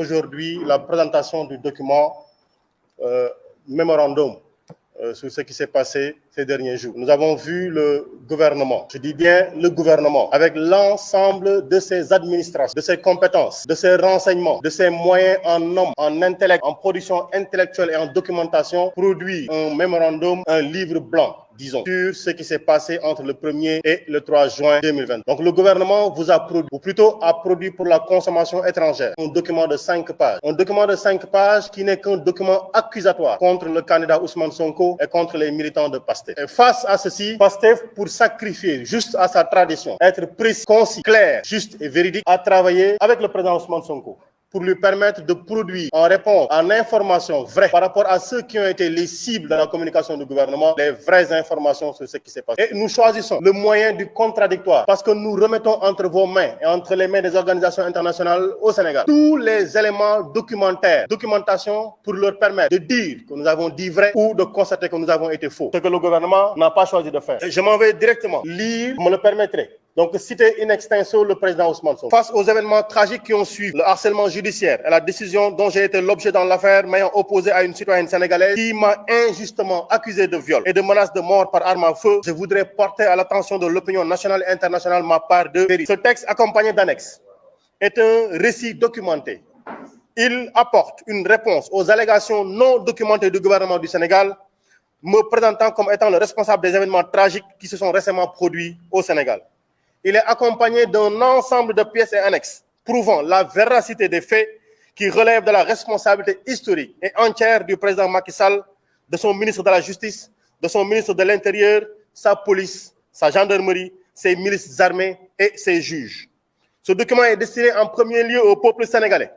aujourd'hui la présentation du document mémorandum sur ce qui s'est passé ces derniers jours. Nous avons vu le gouvernement, je dis bien le gouvernement, avec l'ensemble de ses administrations, de ses compétences, de ses renseignements, de ses moyens en hommes, en intellect, en production intellectuelle et en documentation, produit un mémorandum, un livre blanc, disons, sur ce qui s'est passé entre le 1er et le 3 juin 2020. Donc le gouvernement vous a produit, ou plutôt a produit pour la consommation étrangère, un document de 5 pages. Un document de 5 pages qui n'est qu'un document accusatoire contre le candidat Ousmane Sonko et contre les militants de PASTEF. Et face à ceci, PASTEF, pour sacrifier juste à sa tradition, être précis, concis, clair, juste et véridique, a travaillé avec le président Ousmane Sonko pour lui permettre de produire en réponse en informations vraies par rapport à ceux qui ont été les cibles de la communication du gouvernement, les vraies informations sur ce qui s'est passé. Et nous choisissons le moyen du contradictoire parce que nous remettons entre vos mains et entre les mains des organisations internationales au Sénégal tous les éléments documentaires, documentation pour leur permettre de dire que nous avons dit vrai ou de constater que nous avons été faux. Ce que le gouvernement n'a pas choisi de faire. Et je m'en vais directement lire, vous me le permettrez. Donc, citer in extenso le président Ousmane Sonko. Face aux événements tragiques qui ont suivi, le harcèlement judiciaire et la décision dont j'ai été l'objet dans l'affaire m'ayant opposé à une citoyenne sénégalaise qui m'a injustement accusé de viol et de menace de mort par arme à feu, je voudrais porter à l'attention de l'opinion nationale et internationale ma part de vérité. Ce texte, accompagné d'annexes, est un récit documenté. Il apporte une réponse aux allégations non documentées du gouvernement du Sénégal, me présentant comme étant le responsable des événements tragiques qui se sont récemment produits au Sénégal. Il est accompagné d'un ensemble de pièces et annexes prouvant la véracité des faits qui relèvent de la responsabilité historique et entière du président Macky Sall, de son ministre de la Justice, de son ministre de l'Intérieur, sa police, sa gendarmerie, ses milices armées et ses juges. Ce document est destiné en premier lieu au peuple sénégalais,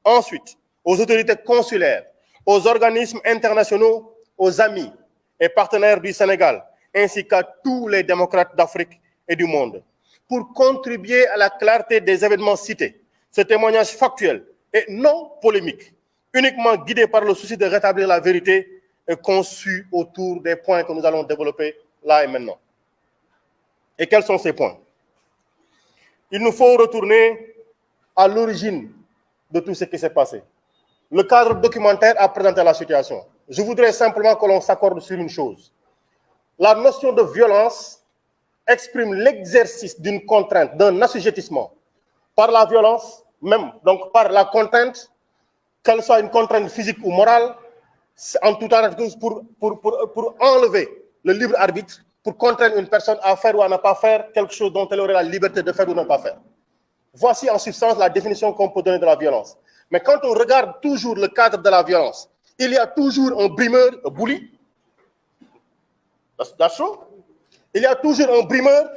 ensuite aux autorités consulaires, aux organismes internationaux, aux amis et partenaires du Sénégal, ainsi qu'à tous les démocrates d'Afrique et du monde. Pour contribuer à la clarté des événements cités, ce témoignage factuel et non polémique, uniquement guidé par le souci de rétablir la vérité, est conçu autour des points que nous allons développer là et maintenant. Et quels sont ces points? Il nous faut retourner à l'origine de tout ce qui s'est passé. Le cadre documentaire a présenté la situation. Je voudrais simplement que l'on s'accorde sur une chose. La notion de violence exprime l'exercice d'une contrainte, d'un assujettissement par la violence, même donc par la contrainte, qu'elle soit une contrainte physique ou morale, en tout cas pour enlever le libre arbitre, pour contraindre une personne à faire ou à ne pas faire quelque chose dont elle aurait la liberté de faire ou ne pas faire. Voici en substance la définition qu'on peut donner de la violence. Mais quand on regarde toujours le cadre de la violence, il y a toujours un brimeur, un bully. That's true. Il y a toujours un brimeur,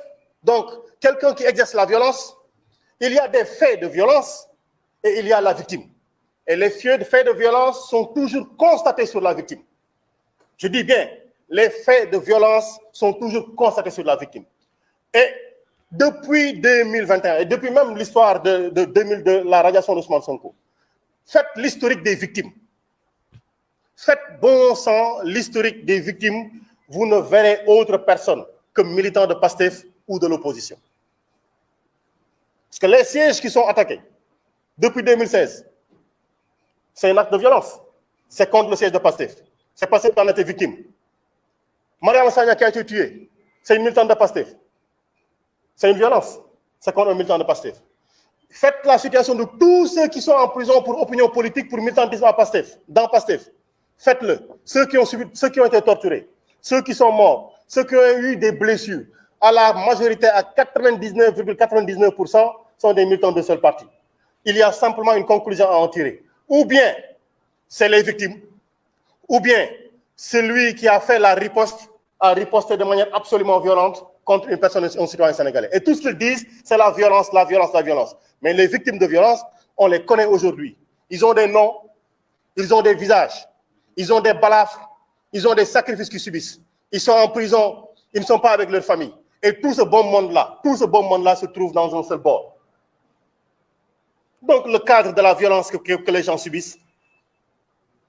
donc quelqu'un qui exerce la violence. Il y a des faits de violence et il y a la victime. Et les faits de violence sont toujours constatés sur la victime. Je dis bien, les faits de violence sont toujours constatés sur la victime. Et depuis 2021, et depuis même l'histoire de la radiation d'Ousmane Sonko, faites l'historique des victimes. Faites bon sang l'historique des victimes, vous ne verrez autre personne que militants de PASTEF ou de l'opposition. Parce que les sièges qui sont attaqués depuis 2016, c'est un acte de violence. C'est contre le siège de PASTEF. C'est PASTEF qui en a été victime. Mariam Sagna qui a été tuée, c'est une militante de PASTEF. C'est une violence. C'est contre un militant de PASTEF. Faites la situation de tous ceux qui sont en prison pour opinion politique, pour militantisme à PASTEF, dans PASTEF. Faites-le. Ceux qui ont été torturés, ceux qui sont morts, ceux qui ont eu des blessures, à la majorité, à 99,99%, sont des militants de seul parti. Il y a simplement une conclusion à en tirer. Ou bien, c'est les victimes, ou bien, celui qui a fait la riposte a riposté de manière absolument violente contre une personne, un citoyen sénégalais. Et tout ce qu'ils disent, c'est la violence, la violence, la violence. Mais les victimes de violence, on les connaît aujourd'hui. Ils ont des noms, ils ont des visages, ils ont des balafres, ils ont des sacrifices qu'ils subissent. Ils sont en prison, ils ne sont pas avec leur famille. Et tout ce bon monde-là se trouve dans un seul bord. Donc le cadre de la violence que les gens subissent,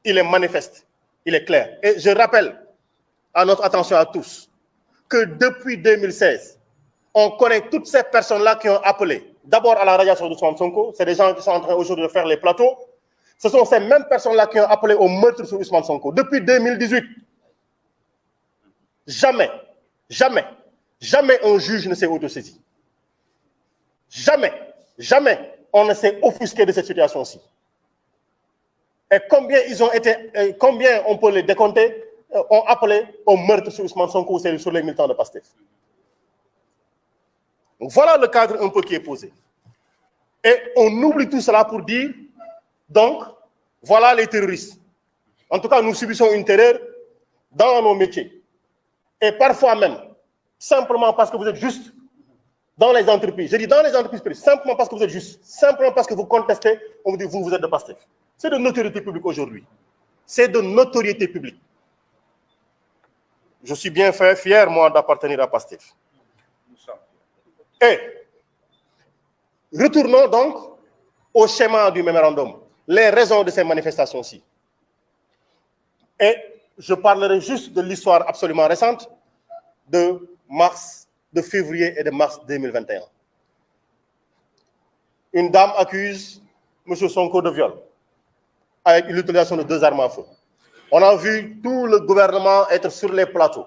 il est manifeste, il est clair. Et je rappelle à notre attention à tous que depuis 2016, on connaît toutes ces personnes-là qui ont appelé d'abord à la radiation de Ousmane Sonko. C'est des gens qui sont en train aujourd'hui de faire les plateaux. Ce sont ces mêmes personnes-là qui ont appelé au meurtre sur Ousmane Sonko. Depuis 2018, jamais un juge ne s'est autosaisi. Jamais on ne s'est offusqué de cette situation-ci. Et combien on peut les décompter, ont appelé au meurtre sur Ousmane Sonko ou sur les militants de Pastef. Donc voilà le cadre un peu qui est posé. Et on oublie tout cela pour dire, donc, voilà les terroristes. En tout cas, nous subissons une terreur dans nos métiers. Et parfois même, simplement parce que vous êtes juste dans les entreprises. Je dis dans les entreprises, simplement parce que vous êtes juste, simplement parce que vous contestez, on vous dit vous êtes de Pastef. C'est de notoriété publique aujourd'hui. C'est de notoriété publique. Je suis bien fier, moi, d'appartenir à Pastef. Et retournons donc au schéma du mémorandum, les raisons de ces manifestations-ci. Et je parlerai juste de l'histoire absolument récente de février et de mars 2021. Une dame accuse M. Sonko de viol avec l'utilisation de 2 armes à feu. On a vu tout le gouvernement être sur les plateaux.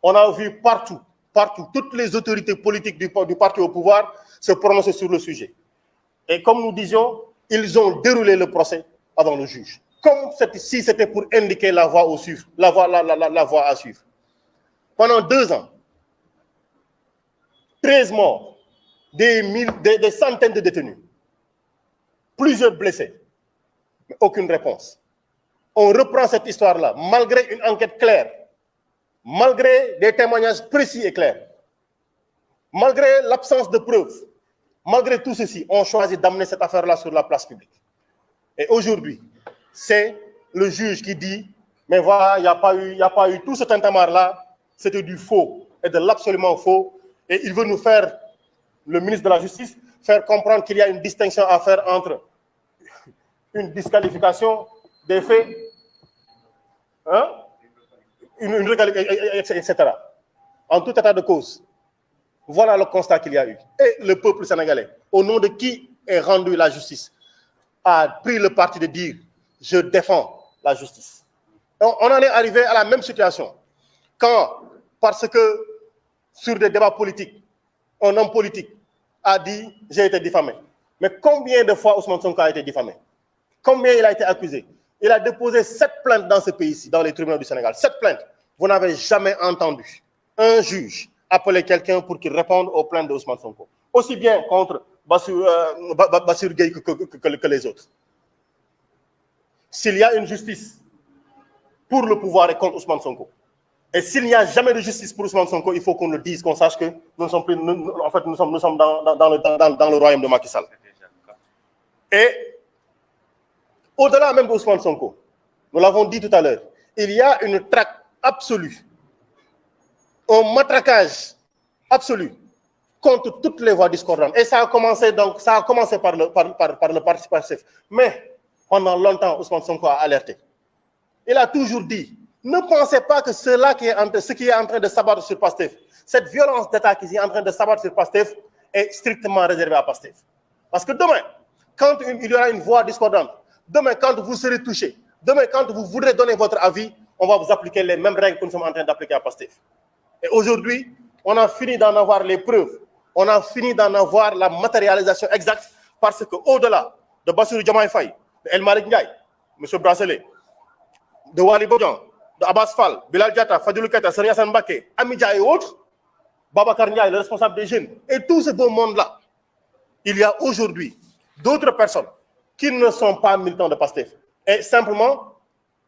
On a vu partout, toutes les autorités politiques du parti au pouvoir se prononcer sur le sujet. Et comme nous disions, ils ont déroulé le procès avant le juge. Comme si c'était pour indiquer la voie à suivre. Pendant 2 ans, 13 morts, des centaines de détenus, plusieurs blessés, mais aucune réponse. On reprend cette histoire-là, malgré une enquête claire, malgré des témoignages précis et clairs, malgré l'absence de preuves, malgré tout ceci, on choisit d'amener cette affaire-là sur la place publique. Et aujourd'hui, c'est le juge qui dit, mais voilà, il n'y a pas eu tout ce tintamarre-là, c'était du faux et de l'absolument faux. Et il veut nous faire, le ministre de la Justice, faire comprendre qu'il y a une distinction à faire entre une disqualification des faits, hein, etc. En tout état de cause. Voilà le constat qu'il y a eu. Et le peuple sénégalais, au nom de qui est rendue la justice, a pris le parti de dire « je défends la justice ». On en est arrivé à la même situation. Quand, parce que sur des débats politiques, un homme politique a dit « j'ai été diffamé ». Mais combien de fois Ousmane Sonko a été diffamé? Combien il a été accusé? Il a déposé 7 plaintes dans ce pays-ci, dans les tribunaux du Sénégal. 7 plaintes. Vous n'avez jamais entendu un juge appeler quelqu'un pour qu'il réponde aux plaintes de Ousmane Sonko. Aussi bien contre Bassirou Gueye que les autres. S'il y a une justice pour le pouvoir et contre Ousmane Sonko, et s'il n'y a jamais de justice pour Ousmane Sonko, il faut qu'on le dise, qu'on sache que nous sommes dans le royaume de Macky Sall. Et au-delà même d'Ousmane Sonko, nous l'avons dit tout à l'heure, il y a une traque absolue, un matraquage absolu contre toutes les voix discordantes. Et ça a commencé par le parti Pastef. Mais pendant longtemps, Ousmane Sonko a alerté. Il a toujours dit, ne pensez pas que ce qui est en train de s'abattre sur Pastef, cette violence d'État qui est en train de s'abattre sur Pastef est strictement réservée à Pastef. Parce que demain, quand il y aura une voix discordante, demain, quand vous serez touché, demain, quand vous voudrez donner votre avis, on va vous appliquer les mêmes règles que nous sommes en train d'appliquer à Pastef. Et aujourd'hui, on a fini d'en avoir les preuves. On a fini d'en avoir la matérialisation exacte parce qu'au-delà de Bassirou Diomaye Faye, de El Malick Ndiaye, M. Bracelet, de Waly Bodian, de Abbas Fall, Bilal Diatta, Fadilou Keita, Serigne Assane Mbacké, Amidia et autres, Babacar Ndiaye, le responsable des jeunes, et tout ce beau monde-là, il y a aujourd'hui d'autres personnes qui ne sont pas militants de Pastef. Et simplement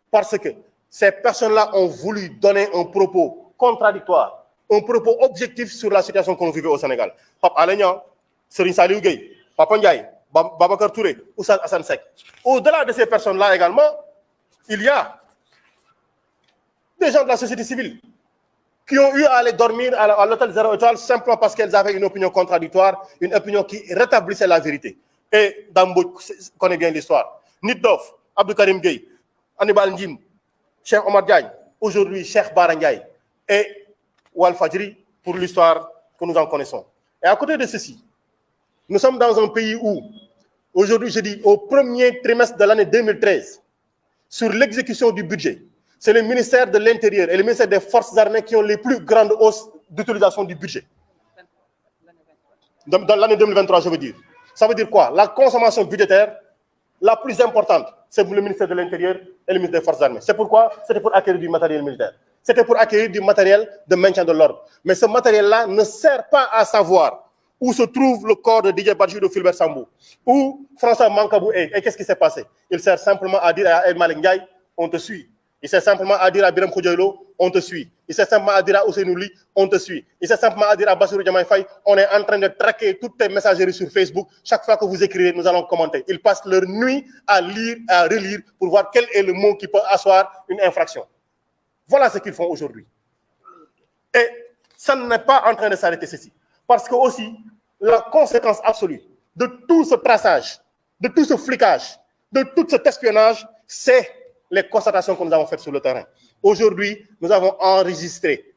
parce que ces personnes-là ont voulu donner un propos contradictoire, un propos objectif sur la situation qu'on vivait au Sénégal. Pape Alé Niang, Serigne Saliou Gueye, Papa Ndiaye, Babacar Touré, Oustaz Assane Seck. Au-delà de ces personnes-là également, il y a des gens de la société civile qui ont eu à aller dormir à l'hôtel 0 étoile simplement parce qu'elles avaient une opinion contradictoire, une opinion qui rétablissait la vérité. Et Dambou connaît bien l'histoire. Niddof, Abdou Karim Gueye, Anibal Ndim, Cheikh Omar Diagne, aujourd'hui Cheikh Bara Ndiaye et Walfadjri pour l'histoire que nous en connaissons. Et à côté de ceci, nous sommes dans un pays où aujourd'hui, je dis au premier trimestre de l'année 2013, sur l'exécution du budget, c'est le ministère de l'Intérieur et le ministère des Forces armées qui ont les plus grandes hausses d'utilisation du budget. Dans l'année 2023, je veux dire. Ça veut dire quoi? La consommation budgétaire la plus importante, c'est le ministère de l'Intérieur et le ministère des Forces armées. C'est pourquoi? C'était pour acquérir du matériel militaire. C'était pour acquérir du matériel de maintien de l'ordre. Mais ce matériel-là ne sert pas à savoir où se trouve le corps de Didier Badji de Fulbert Sambou, où François Mancabou est. Et qu'est-ce qui s'est passé? Il sert simplement à dire à El Malick Ndiaye, on te suit. Il sert simplement à dire à Birame Khoudiailo, on te suit. Il sert simplement à dire à Ousseynou Ly, on te suit. Il sert simplement à dire à Bassirou Diomaye Faye, on est en train de traquer toutes tes messageries sur Facebook. Chaque fois que vous écrivez, nous allons commenter. Ils passent leur nuit à lire, à relire pour voir quel est le mot qui peut asseoir une infraction. Voilà ce qu'ils font aujourd'hui. Et ça n'est pas en train de s'arrêter ceci. Parce que aussi, la conséquence absolue de tout ce traçage, de tout ce flicage, de tout cet espionnage, c'est les constatations que nous avons faites sur le terrain. Aujourd'hui, nous avons enregistré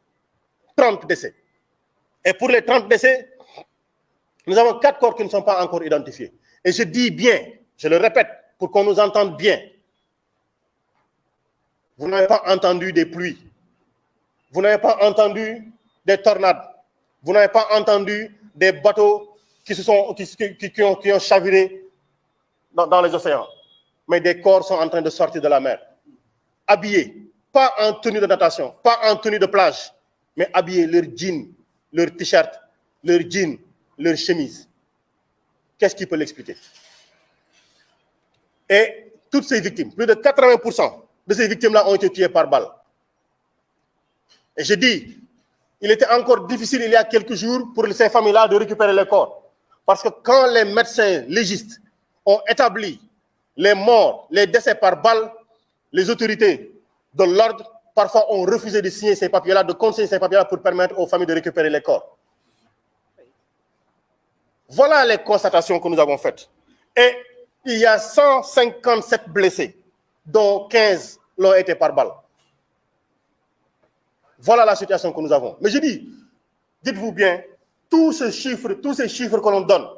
30 décès. Et pour les 30 décès, nous avons 4 corps qui ne sont pas encore identifiés. Et je dis bien, je le répète, pour qu'on nous entende bien, vous n'avez pas entendu des pluies, vous n'avez pas entendu des tornades, vous n'avez pas entendu des bateaux qui ont chaviré dans les océans. Mais des corps sont en train de sortir de la mer, habillés, pas en tenue de natation, pas en tenue de plage, mais habillés, leur jean, leur t-shirt, leur jean, leur chemise. Qu'est-ce qui peut l'expliquer? Et toutes ces victimes, plus de 80% de ces victimes-là ont été tuées par balle. Et je dis, il était encore difficile il y a quelques jours pour ces familles-là de récupérer les corps. Parce que quand les médecins légistes ont établi les morts, les décès par balle, les autorités de l'ordre, parfois, ont refusé de signer ces papiers-là, de consigner ces papiers-là pour permettre aux familles de récupérer les corps. Voilà les constatations que nous avons faites. Et il y a 157 blessés, dont 15 l'ont été par balle. Voilà la situation que nous avons. Mais je dis, dites-vous bien, tous ces chiffres que l'on donne,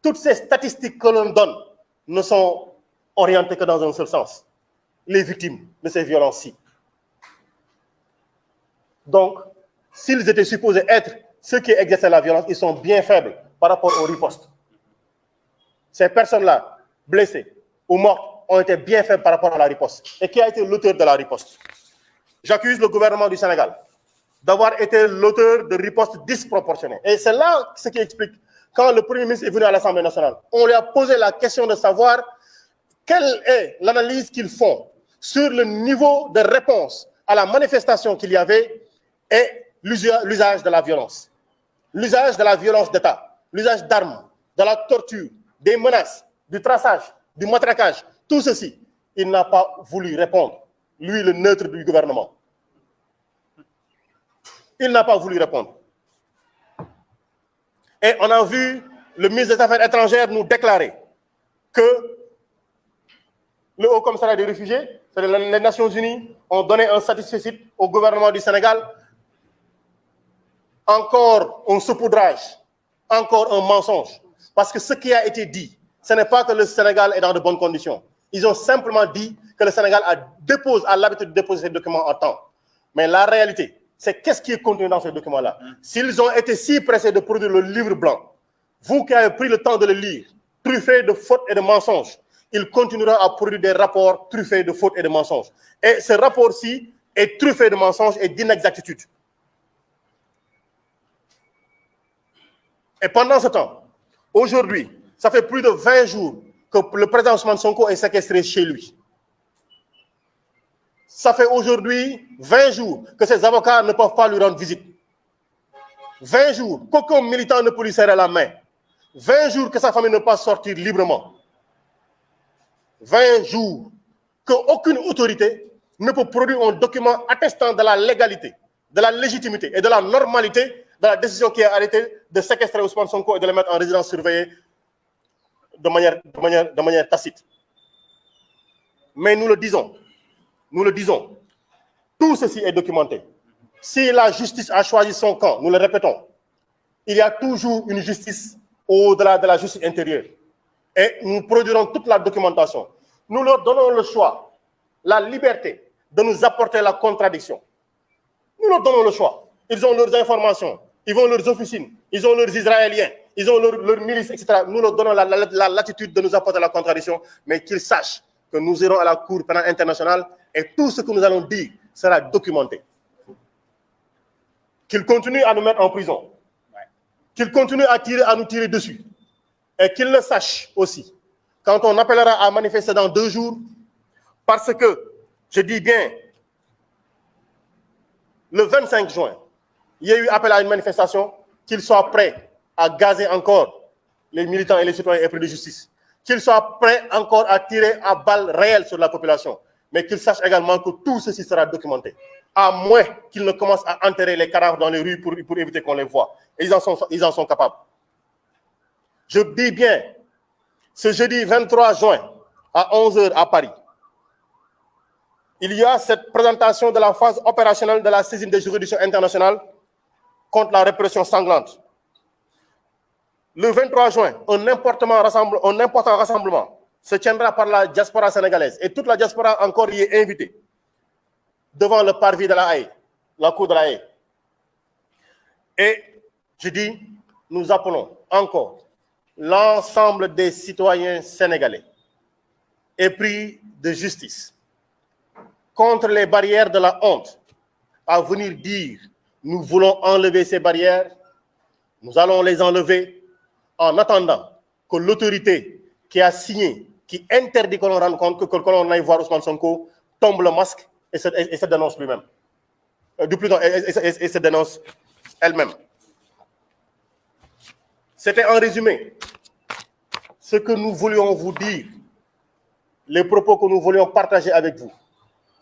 toutes ces statistiques que l'on donne, ne sont orientées que dans un seul sens. Les victimes de ces violences-ci. Donc, s'ils étaient supposés être ceux qui exerçaient la violence, ils sont bien faibles par rapport aux ripostes. Ces personnes-là, blessées ou mortes, ont été bien faibles par rapport à la riposte. Et qui a été l'auteur de la riposte? J'accuse le gouvernement du Sénégal d'avoir été l'auteur de ripostes disproportionnées. Et c'est là ce qui explique, quand le Premier ministre est venu à l'Assemblée nationale, on lui a posé la question de savoir quelle est l'analyse qu'ils font sur le niveau de réponse à la manifestation qu'il y avait et l'usage de la violence. L'usage de la violence d'État, l'usage d'armes, de la torture, des menaces, du traçage, du matraquage, tout ceci, il n'a pas voulu répondre. Lui, le neutre du gouvernement. Il n'a pas voulu répondre. Et on a vu le ministre des Affaires étrangères nous déclarer que le Haut Commissariat des réfugiés, les Nations Unies, ont donné un satisfecit au gouvernement du Sénégal. Encore un saupoudrage, encore un mensonge. Parce que ce qui a été dit, ce n'est pas que le Sénégal est dans de bonnes conditions. Ils ont simplement dit que le Sénégal a l'habitude de déposer ces documents en temps. Mais la réalité, c'est qu'est-ce qui est contenu dans ces documents-là. S'ils ont été si pressés de produire le livre blanc, vous qui avez pris le temps de le lire, truffé de fautes et de mensonges, ils continueront à produire des rapports truffés de fautes et de mensonges. Et ce rapport-ci est truffé de mensonges et d'inexactitudes. Et pendant ce temps, aujourd'hui, ça fait plus de 20 jours que le président Ousmane Sonko est séquestré chez lui. Ça fait aujourd'hui 20 jours que ses avocats ne peuvent pas lui rendre visite. 20 jours qu'aucun militant ne peut lui serrer la main. 20 jours que sa famille ne peut pas sortir librement. 20 jours qu'aucune autorité ne peut produire un document attestant de la légalité, de la légitimité et de la normalité de la décision qui a arrêté de séquestrer Ousmane Sonko et de le mettre en résidence surveillée de manière tacite. Mais nous le disons, tout ceci est documenté. Si la justice a choisi son camp, nous le répétons, il y a toujours une justice au-delà de la justice intérieure. Et nous produirons toute la documentation. Nous leur donnons le choix, la liberté de nous apporter la contradiction. Nous leur donnons le choix. Ils ont leurs informations, ils ont leurs officines, ils ont leurs Israéliens, ils ont leurs milices, etc. Nous leur donnons la latitude de nous apporter la contradiction, mais qu'ils sachent que nous irons à la Cour pénale internationale et tout ce que nous allons dire sera documenté. Qu'ils continuent à nous mettre en prison, qu'ils continuent à nous tirer dessus, et qu'ils le sachent aussi, quand on appellera à manifester dans 2 jours, parce que, je dis bien, le 25 juin, il y a eu appel à une manifestation, qu'ils soient prêts à gazer encore les militants et les citoyens épris de justice, qu'ils soient prêts encore à tirer à balles réelles sur la population, mais qu'ils sachent également que tout ceci sera documenté, à moins qu'ils ne commencent à enterrer les cadavres dans les rues pour éviter qu'on les voie. Et ils en sont capables. Je dis bien, ce jeudi 23 juin, à 11 h à Paris, il y a cette présentation de la phase opérationnelle de la saisine des juridictions internationales contre la répression sanglante. Le 23 juin, un important rassemblement se tiendra par la diaspora sénégalaise et toute la diaspora encore y est invitée devant le parvis de la Haye, la cour de la Haye. Et je dis, nous appelons encore l'ensemble des citoyens sénégalais épris de justice contre les barrières de la honte à venir dire nous voulons enlever ces barrières, nous allons les enlever en attendant que l'autorité qui a signé, qui interdit que l'on rende compte, que l'on aille voir Ousmane Sonko, tombe le masque et se dénonce lui-même. Et se dénonce elle-même. C'était en résumé ce que nous voulions vous dire, les propos que nous voulions partager avec vous,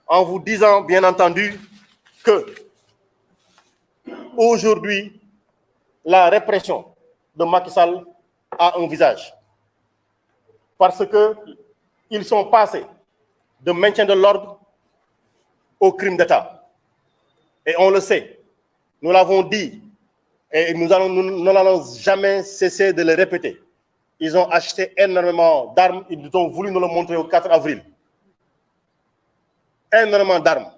en vous disant, bien entendu, que aujourd'hui, la répression de Macky Sall a un visage. Parce qu'ils sont passés de maintien de l'ordre au crime d'État. Et on le sait, nous l'avons dit, et nous n'allons jamais cesser de le répéter. Ils ont acheté énormément d'armes, ils ont voulu nous le montrer au 4 avril. Énormément d'armes.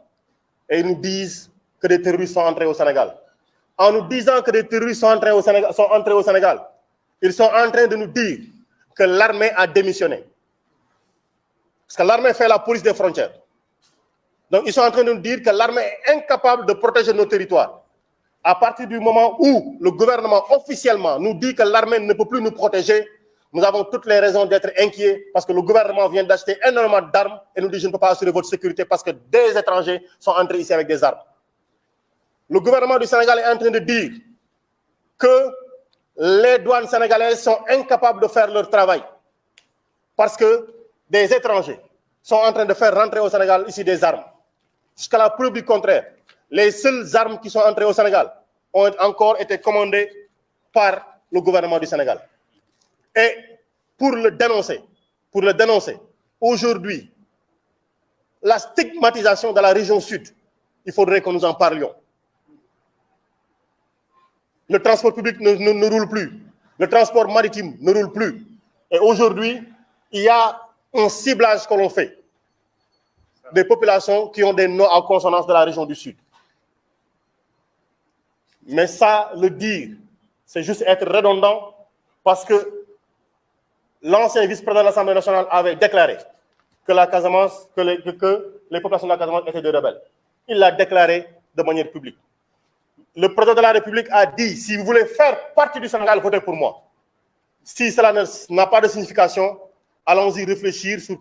Et ils nous disent que des terroristes sont entrés au Sénégal. En nous disant que des terroristes sont entrés au Sénégal, ils sont en train de nous dire que l'armée a démissionné. Parce que l'armée fait la police des frontières. Donc ils sont en train de nous dire que l'armée est incapable de protéger nos territoires. À partir du moment où le gouvernement officiellement nous dit que l'armée ne peut plus nous protéger, nous avons toutes les raisons d'être inquiets parce que le gouvernement vient d'acheter énormément d'armes et nous dit je ne peux pas assurer votre sécurité parce que des étrangers sont entrés ici avec des armes. Le gouvernement du Sénégal est en train de dire que les douanes sénégalaises sont incapables de faire leur travail parce que des étrangers sont en train de faire rentrer au Sénégal ici des armes. Jusqu'à la preuve du contraire, les seules armes qui sont entrées au Sénégal ont encore été commandées par le gouvernement du Sénégal. Et pour le dénoncer, aujourd'hui, la stigmatisation de la région sud, il faudrait que nous en parlions. Le transport public ne roule plus, le transport maritime ne roule plus. Et aujourd'hui, il y a un ciblage que l'on fait des populations qui ont des noms à consonance de la région du sud. Mais ça, le dire, c'est juste être redondant parce que l'ancien vice-président de l'Assemblée nationale avait déclaré que la Casamance, que les populations de la Casamance étaient des rebelles. Il l'a déclaré de manière publique. Le président de la République a dit, si vous voulez faire partie du Sénégal, votez pour moi. Si cela n'a pas de signification, allons-y réfléchir sur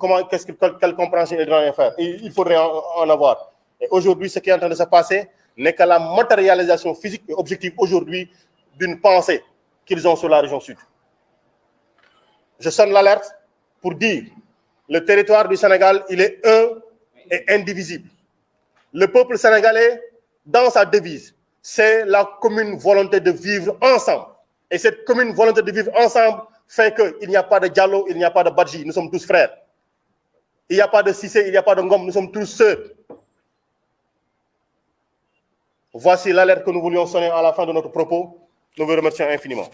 quelle compréhension il devrait faire. Et il faudrait en avoir. Et aujourd'hui, ce qui est en train de se passer n'est que la matérialisation physique et objective aujourd'hui d'une pensée qu'ils ont sur la région sud. Je sonne l'alerte pour dire le territoire du Sénégal, il est un et indivisible. Le peuple sénégalais, dans sa devise, c'est la commune volonté de vivre ensemble. Et cette commune volonté de vivre ensemble fait qu'il n'y a pas de Diallo, il n'y a pas de Badji, nous sommes tous frères. Il n'y a pas de Cissé, il n'y a pas de Ngom, nous sommes tous sœurs. Voici l'alerte que nous voulions sonner à la fin de notre propos. Nous vous remercions infiniment.